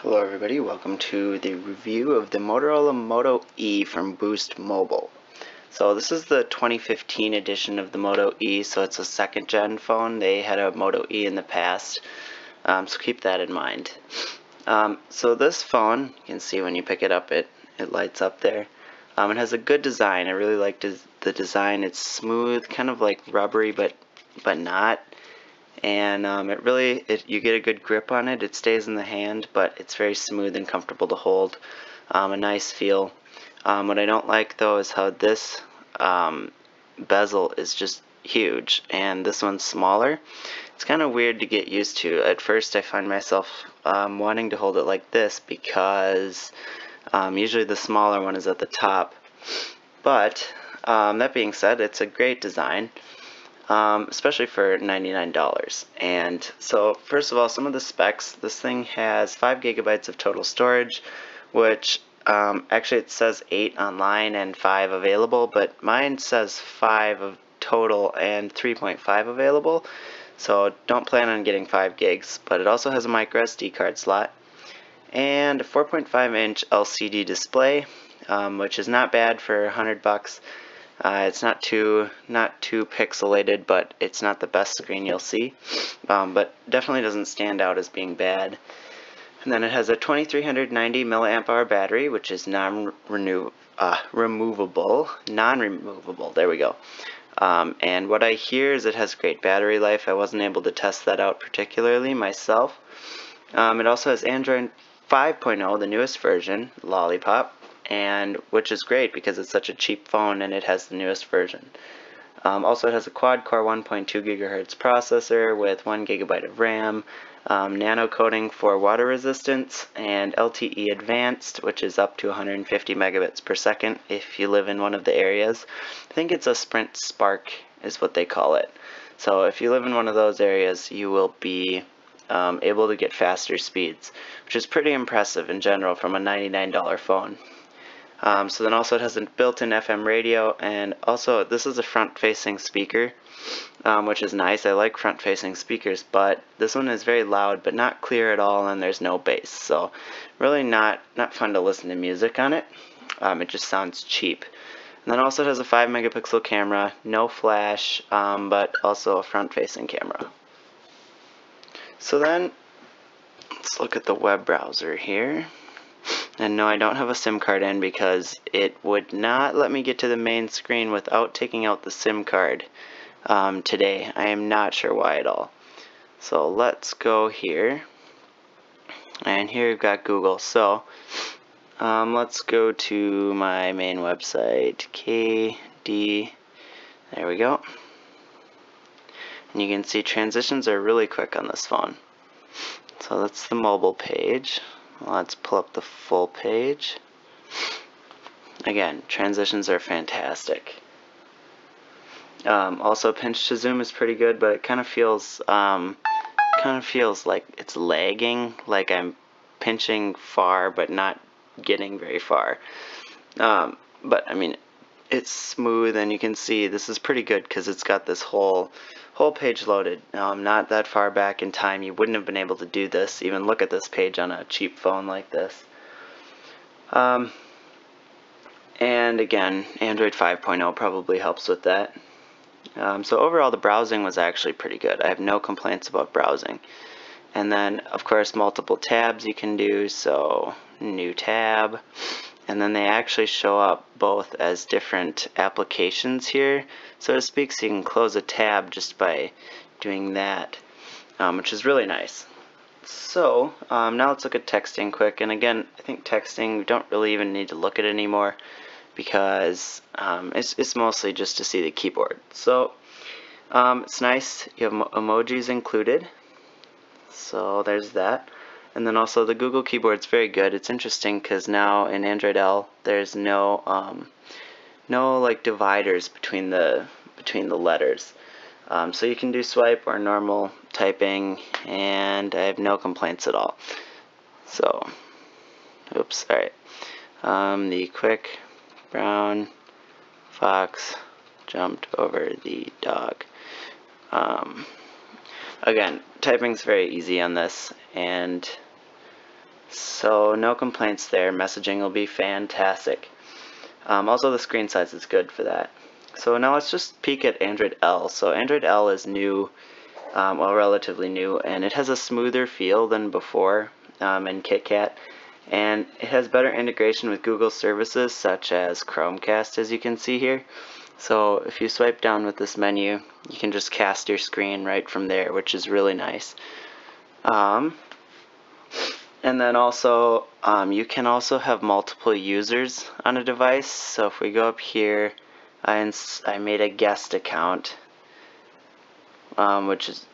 Hello everybody, welcome to the review of the Motorola Moto E from Boost Mobile. So this is the 2015 edition of the Moto E, so it's a second gen phone. They had a Moto E in the past, so keep that in mind. So this phone, you can see when you pick it up, it lights up there. It has a good design. I really like the design. It's smooth, kind of like rubbery, but not. And you get a good grip on it. It stays in the hand, but it's very smooth and comfortable to hold. A nice feel. What I don't like though is how this bezel is just huge, and this one's smaller. It's kind of weird to get used to. At first, I find myself wanting to hold it like this because usually the smaller one is at the top. But that being said, it's a great design. Especially for $99. And so, first of all, some of the specs. This thing has 5 gigabytes of total storage, which actually it says 8 online and 5 available, but mine says 5 of total and 3.5 available. So don't plan on getting 5 gigs. But it also has a micro SD card slot and a 4.5-inch LCD display, which is not bad for $100. It's not too pixelated, but it's not the best screen you'll see. But definitely doesn't stand out as being bad. And then it has a 2390 milliamp hour battery, which is non-removable. There we go. And what I hear is it has great battery life. I wasn't able to test that out particularly myself. It also has Android 5.0, the newest version, Lollipop, and which is great because it's such a cheap phone and it has the newest version. Also, it has a quad-core 1.2 gigahertz processor with 1 gigabyte of RAM, nano coating for water resistance, and LTE Advanced, which is up to 150 megabits per second if you live in one of the areas. I think it's a Sprint Spark is what they call it. So if you live in one of those areas, you will be able to get faster speeds, which is pretty impressive in general from a $99 phone. So then also it has a built-in FM radio, and also this is a front-facing speaker, which is nice. I like front-facing speakers, but this one is very loud, but not clear at all, and there's no bass. So really not fun to listen to music on it. It just sounds cheap. And then also it has a 5 megapixel camera, no flash, but also a front-facing camera. So then let's look at the web browser here. And no, I don't have a SIM card in because it would not let me get to the main screen without taking out the SIM card today. I am not sure why at all. So let's go here. And here we've got Google. So let's go to my main website, KD. There we go. And you can see transitions are really quick on this phone. So that's the mobile page. Let's pull up the full page. Again, transitions are fantastic. Also, pinch to zoom is pretty good, but it kind of feels like it's lagging, like I'm pinching far but not getting very far. But I mean, it's smooth, and you can see this is pretty good because it's got this whole page loaded. Not that far back in time, you wouldn't have been able to do this. Even look at this page on a cheap phone like this. And again, Android 5.0 probably helps with that. So overall, the browsing was actually pretty good. I have no complaints about browsing. And then, of course, multiple tabs you can do. So new tab. And then they actually show up both as different applications here, so to speak, so you can close a tab just by doing that, which is really nice. So now let's look at texting quick. And again, I think texting we don't really even need to look at anymore because it's mostly just to see the keyboard. So it's nice. You have emojis included, so there's that. And then also the Google keyboard's very good. It's interesting because now in Android L there's no like dividers between the letters. So you can do swipe or normal typing, and I have no complaints at all. So, oops, alright. The quick brown fox jumped over the dog. Again, typing's very easy on this, and So no complaints there. Messaging will be fantastic. Also the screen size is good for that. So now let's just peek at Android L. So Android L is new, well, relatively new, and it has a smoother feel than before in KitKat, and it has better integration with Google services such as Chromecast, as you can see here. So if you swipe down with this menu, you can just cast your screen right from there, which is really nice. And then also, you can also have multiple users on a device. So if we go up here, I made a guest account, which is,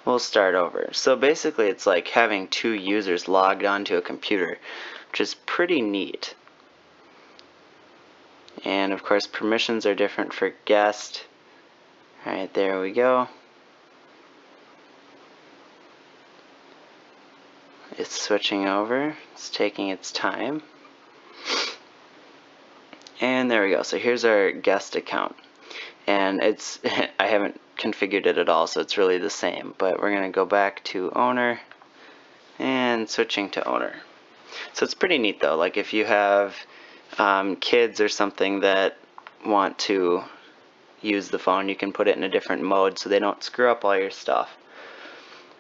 we'll start over. So basically it's like having 2 users logged onto a computer, which is pretty neat. And of course permissions are different for guest. Alright, there we go. It's switching over. It's taking its time. And there we go. So here's our guest account. And it's I haven't configured it at all, so it's really the same. But we're going to go back to owner and switching to owner. So it's pretty neat though. Like if you have kids or something that want to use the phone, you can put it in a different mode so they don't screw up all your stuff.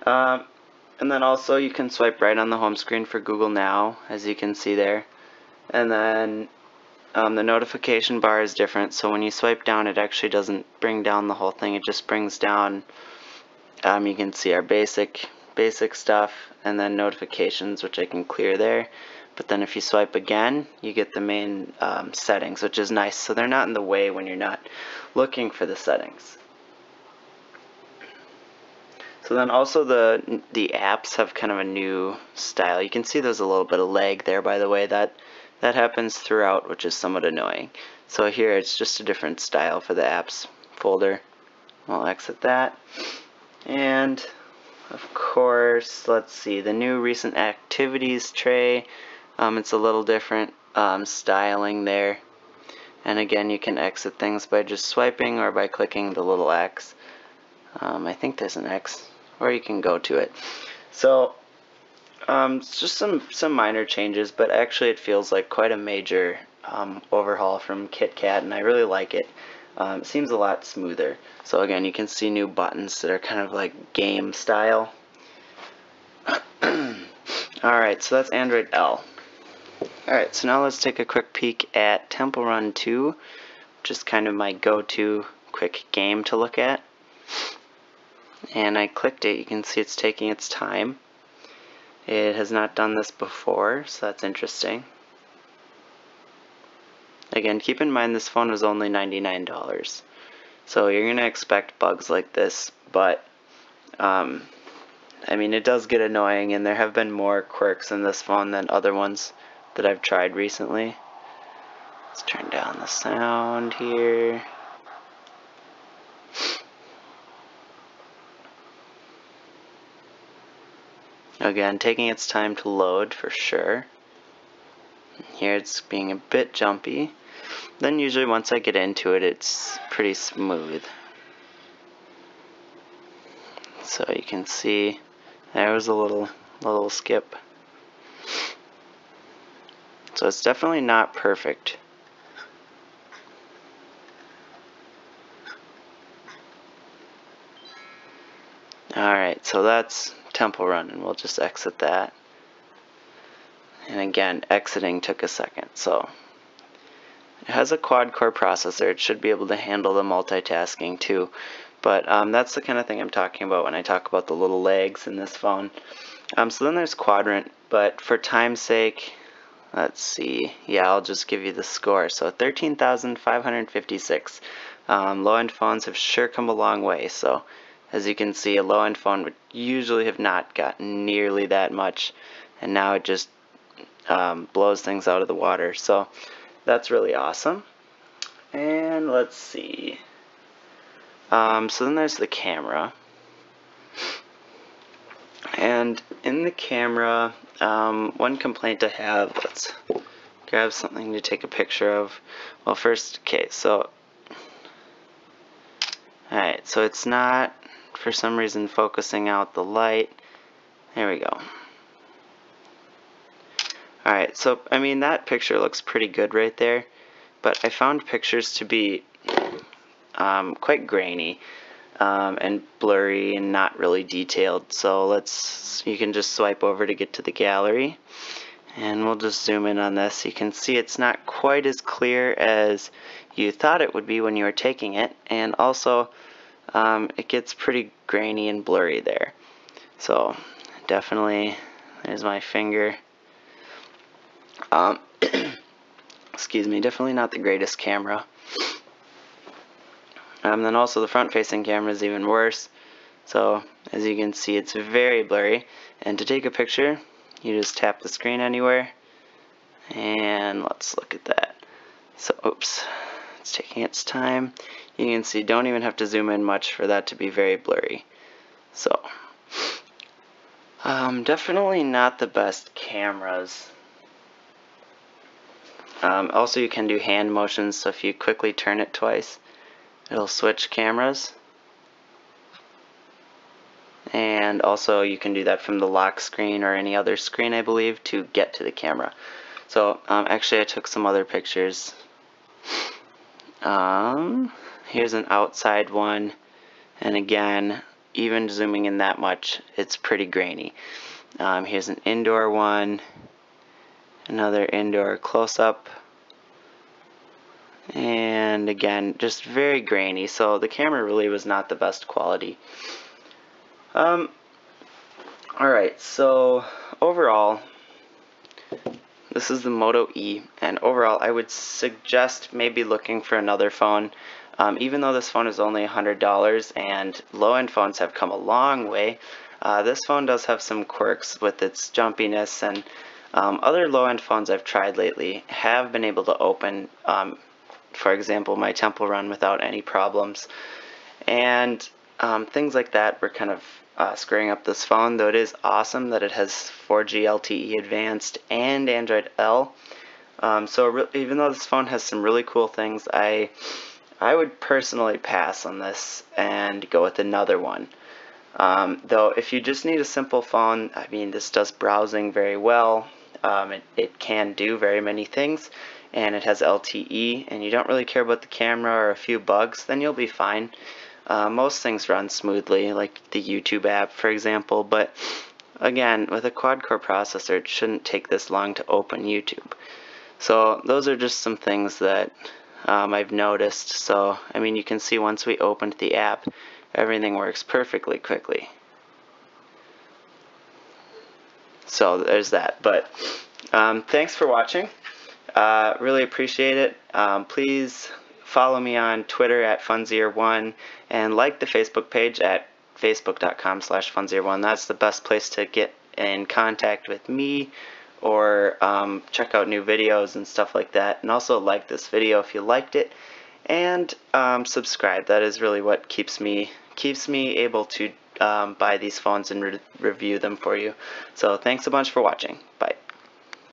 And then also you can swipe right on the home screen for Google Now, as you can see there. And then the notification bar is different, so when you swipe down it actually doesn't bring down the whole thing, it just brings down, you can see our basic stuff, and then notifications, which I can clear there. But then if you swipe again, you get the main settings, which is nice, so they're not in the way when you're not looking for the settings. So then also the apps have kind of a new style. You can see there's a little bit of lag there, by the way. That happens throughout, which is somewhat annoying. So here it's just a different style for the apps folder. We'll exit that. And of course, let's see, the new recent activities tray. It's a little different styling there. And again, you can exit things by just swiping or by clicking the little X. I think there's an X, or you can go to it. So it's just some minor changes, but actually it feels like quite a major overhaul from KitKat, and I really like it. It seems a lot smoother. So again, you can see new buttons that are kind of like game style. Alright, so that's Android L. Alright, so now let's take a quick peek at Temple Run 2, which is kind of my go-to quick game to look at. And I clicked it. You can see it's taking its time. It has not done this before, so that's interesting. Again, keep in mind this phone was only $99, so you're going to expect bugs like this, but I mean, it does get annoying, and there have been more quirks in this phone than other ones that I've tried recently. Let's turn down the sound here. Again, taking its time to load for sure. Here it's being a bit jumpy. Then usually once I get into it, it's pretty smooth. So you can see there was a little skip. So it's definitely not perfect. Alright, so that's Temple Run, and we'll just exit that. And again, exiting took a second. So it has a quad-core processor. It should be able to handle the multitasking too. But that's the kind of thing I'm talking about when I talk about the little lags in this phone. So then there's Quadrant, but for time's sake, let's see. Yeah, I'll just give you the score. So 13,556. Low-end phones have sure come a long way. So as you can see, a low-end phone would usually have not gotten nearly that much, and now it just blows things out of the water. So that's really awesome. And let's see. So then there's the camera. And in the camera, one complaint I have, let's grab something to take a picture of. Well, first, okay, so, alright, so it's not, for some reason, focusing out the light. There we go. Alright, so I mean that picture looks pretty good right there, but I found pictures to be quite grainy and blurry and not really detailed. So you can just swipe over to get to the gallery, and we'll just zoom in on this. You can see it's not quite as clear as you thought it would be when you were taking it, and also it gets pretty grainy and blurry there. So definitely, there's my finger. Excuse me, definitely not the greatest camera. Then also the front-facing camera is even worse. So as you can see, it's very blurry. And to take a picture, you just tap the screen anywhere. And let's look at that. So, oops, it's taking its time. You can see, don't even have to zoom in much for that to be very blurry. So, definitely not the best cameras. Also, you can do hand motions, so if you quickly turn it twice, it'll switch cameras. And also, you can do that from the lock screen or any other screen, I believe, to get to the camera. So, actually, I took some other pictures. Here's an outside one, and again, even zooming in that much, it's pretty grainy. Here's an indoor one. Another indoor close-up, and again, just very grainy, so the camera really was not the best quality. Alright, so overall, this is the Moto E, and overall I would suggest maybe looking for another phone. Even though this phone is only $100 and low-end phones have come a long way, this phone does have some quirks with its jumpiness, and other low-end phones I've tried lately have been able to open, for example, my Temple Run without any problems. And things like that were kind of screwing up this phone, though it is awesome that it has 4G LTE Advanced and Android L. So even though this phone has some really cool things, I would personally pass on this and go with another one. Though if you just need a simple phone, I mean, this does browsing very well. It can do very many things, and it has LTE, and you don't really care about the camera or a few bugs, then you'll be fine. Most things run smoothly, like the YouTube app, for example, but again, with a quad-core processor, it shouldn't take this long to open YouTube. So those are just some things that I've noticed. So, I mean, you can see once we opened the app, everything works perfectly quickly. So there's that. But thanks for watching. Really appreciate it. Please follow me on Twitter at Funzier1 and like the Facebook page at facebook.com/Funzier1. That's the best place to get in contact with me or check out new videos and stuff like that. And also like this video if you liked it, and subscribe. That is really what keeps me able to buy these phones and review them for you. So thanks a bunch for watching. Bye.